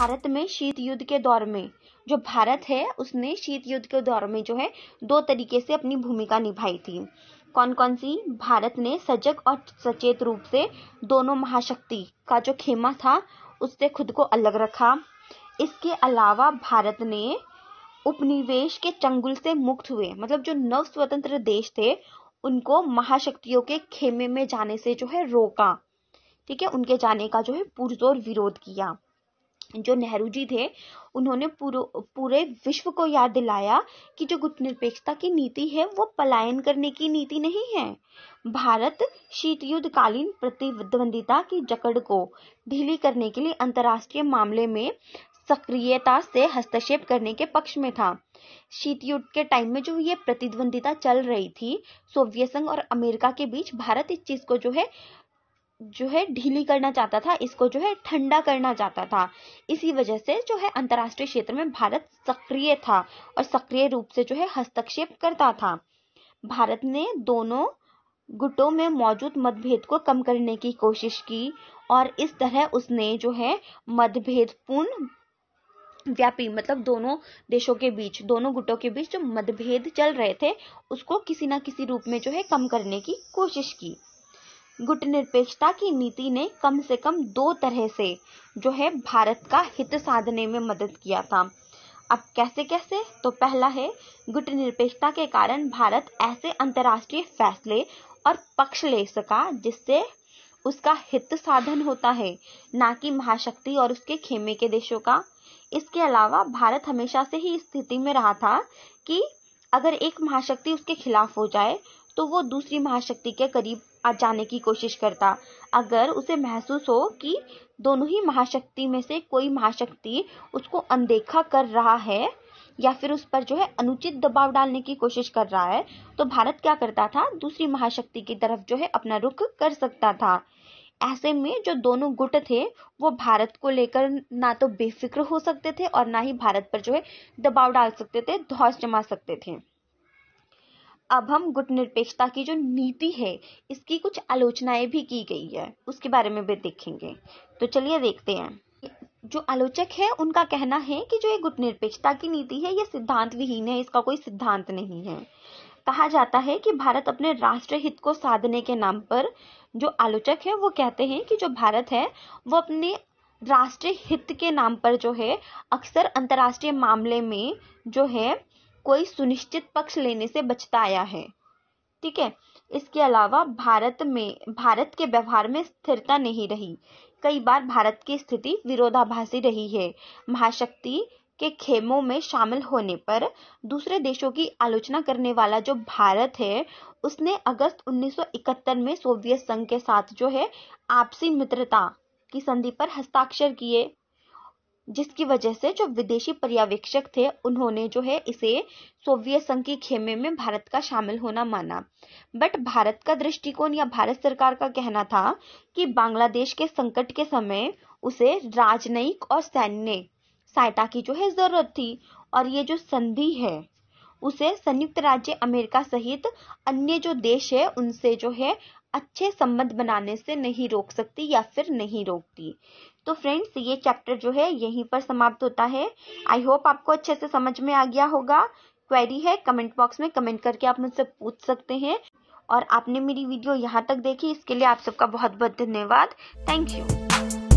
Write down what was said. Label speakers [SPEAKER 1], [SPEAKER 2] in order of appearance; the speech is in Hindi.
[SPEAKER 1] भारत में शीत युद्ध के दौर में जो भारत है उसने शीत युद्ध के दौर में जो है दो तरीके से अपनी भूमिका निभाई थी। कौन कौन सी? भारत ने सजग और सचेत रूप से दोनों महाशक्ति का जो खेमा था उससे खुद को अलग रखा। इसके अलावा भारत ने उपनिवेश के चंगुल से मुक्त हुए, मतलब जो नव स्वतंत्र देश थे उनको महाशक्तियों के खेमे में जाने से जो है रोका। ठीक है, उनके जाने का जो है पुरजोर विरोध किया। जो नेहरू जी थे उन्होंने पूरे विश्व को याद दिलाया कि जो गुटनिरपेक्षता की नीति है वो पलायन करने की नीति नहीं है। भारत शीत युद्ध कालीन प्रतिद्वंदिता की जकड़ को ढीली करने के लिए अंतर्राष्ट्रीय मामले में सक्रियता से हस्तक्षेप करने के पक्ष में था। शीत युद्ध के टाइम में जो ये प्रतिद्वंदिता चल रही थी सोवियत संघ और अमेरिका के बीच, भारत इस चीज को जो है ढीली करना चाहता था, इसको जो है ठंडा करना चाहता था। इसी वजह से जो है अंतर्राष्ट्रीय क्षेत्र में भारत सक्रिय था और सक्रिय रूप से जो है हस्तक्षेप करता था। भारत ने दोनों गुटों में मौजूद मतभेद को कम करने की कोशिश की और इस तरह उसने जो है मतभेदपूर्ण व्यापी, मतलब दोनों देशों के बीच, दोनों गुटों के बीच जो मतभेद चल रहे थे उसको किसी ना किसी रूप में जो है कम करने की कोशिश की। गुटनिरपेक्षता की नीति ने कम से कम दो तरह से जो है भारत का हित साधने में मदद किया था। अब कैसे कैसे? तो पहला है, गुटनिरपेक्षता के कारण भारत ऐसे अंतर्राष्ट्रीय फैसले और पक्ष ले सका जिससे उसका हित साधन होता है, ना कि महाशक्ति और उसके खेमे के देशों का। इसके अलावा भारत हमेशा से ही इस स्थिति में रहा था कि अगर एक महाशक्ति उसके खिलाफ हो जाए तो वो दूसरी महाशक्ति के करीब आ जाने की कोशिश करता। अगर उसे महसूस हो कि दोनों ही महाशक्ति में से कोई महाशक्ति उसको अनदेखा कर रहा है या फिर उस पर जो है अनुचित दबाव डालने की कोशिश कर रहा है, तो भारत क्या करता था? दूसरी महाशक्ति की तरफ जो है अपना रुख कर सकता था। ऐसे में जो दोनों गुट थे वो भारत को लेकर ना तो बेफिक्र हो सकते थे और ना ही भारत पर जो है दबाव डाल सकते थे, धौंस जमा सकते थे। अब हम गुटनिरपेक्षता की जो नीति है इसकी कुछ आलोचनाएं भी की गई है, उसके बारे में भी देखेंगे। तो चलिए देखते हैं। जो आलोचक है उनका कहना है कि जो ये गुटनिरपेक्षता की नीति है ये सिद्धांत विहीन है, इसका कोई सिद्धांत नहीं है। कहा जाता है कि भारत अपने राष्ट्र हित को साधने के नाम पर, जो आलोचक है वो कहते हैं कि जो भारत है वो अपने राष्ट्रीय हित के नाम पर जो है अक्सर अंतर्राष्ट्रीय मामले में जो है कोई सुनिश्चित पक्ष लेने से बचता आया है। ठीक है, इसके अलावा भारत के व्यवहार में स्थिरता नहीं रही। कई बार भारत की स्थिति विरोधाभासी रही है। महाशक्ति के खेमों में शामिल होने पर दूसरे देशों की आलोचना करने वाला जो भारत है उसने अगस्त 1971 में सोवियत संघ के साथ जो है आपसी मित्रता की संधि पर हस्ताक्षर किए, जिसकी वजह से जो विदेशी पर्यवेक्षक थे उन्होंने जो है इसे सोवियत संघ के खेमे में भारत का शामिल होना माना। बट भारत का दृष्टिकोण या भारत सरकार का कहना था कि बांग्लादेश के संकट के समय उसे राजनयिक और सैन्य सहायता की जो है जरूरत थी और ये जो संधि है उसे संयुक्त राज्य अमेरिका सहित अन्य जो देश है उनसे जो है अच्छे संबंध बनाने से नहीं रोक सकती या फिर नहीं रोकती। तो फ्रेंड्स, ये चैप्टर जो है यहीं पर समाप्त होता है। आई होप आपको अच्छे से समझ में आ गया होगा। क्वेरी है कमेंट बॉक्स में कमेंट करके आप मुझसे पूछ सकते हैं। और आपने मेरी वीडियो यहाँ तक देखी इसके लिए आप सबका बहुत बहुत धन्यवाद। Thank you.